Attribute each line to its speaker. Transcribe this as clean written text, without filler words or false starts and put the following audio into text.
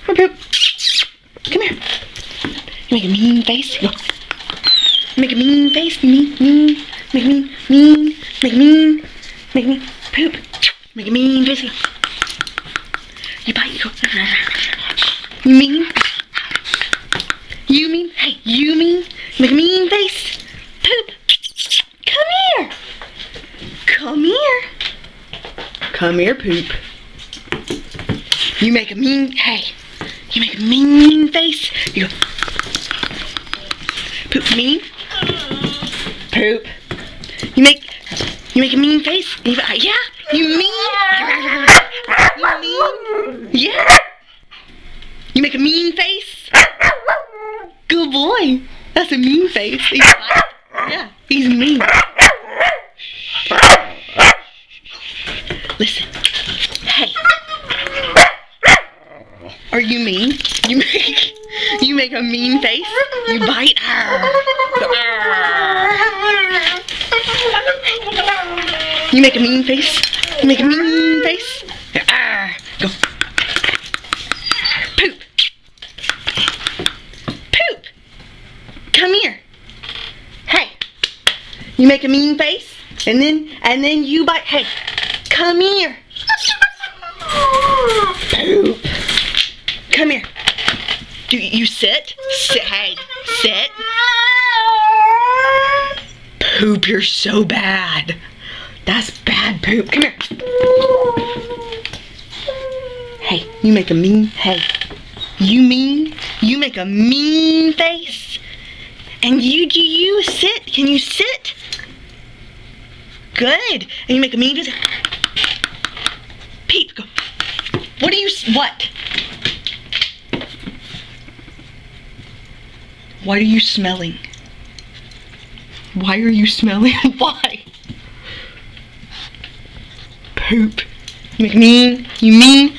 Speaker 1: Come here, Poop. Come here. You make a mean face. Go. Make a mean face. Mean. Make a mean. Make a mean. Make a mean. Poop. Make a mean face. Go. You bite. Go. You mean? You mean? Hey, you mean? Make a mean face. Poop. Come here. Come here. Come here, Poop. You make a mean, hey. You make a mean face. You go. Poop, mean. Poop. You make a mean face. You go, yeah. You mean. You mean. Yeah. You make a mean face. Good boy. That's a mean face. Yeah, he's mean. Listen. Hey. Are you mean? You make a mean face? You bite? You make a mean face? You make a mean face? Go. Poop. Poop. Come here. Hey. You make a mean face? And then you bite. Hey. Come here. Poop. Come here. Do you sit? Sit. Hey. Sit. Poop, you're so bad. That's bad, Poop. Come here. Hey, you make a mean. Hey. You mean? You make a mean face? And you sit? Can you sit? Good. And you make a mean face? Peep, go. What? Why are you smelling? Why are you smelling? Why? Poop. You make mean? You mean?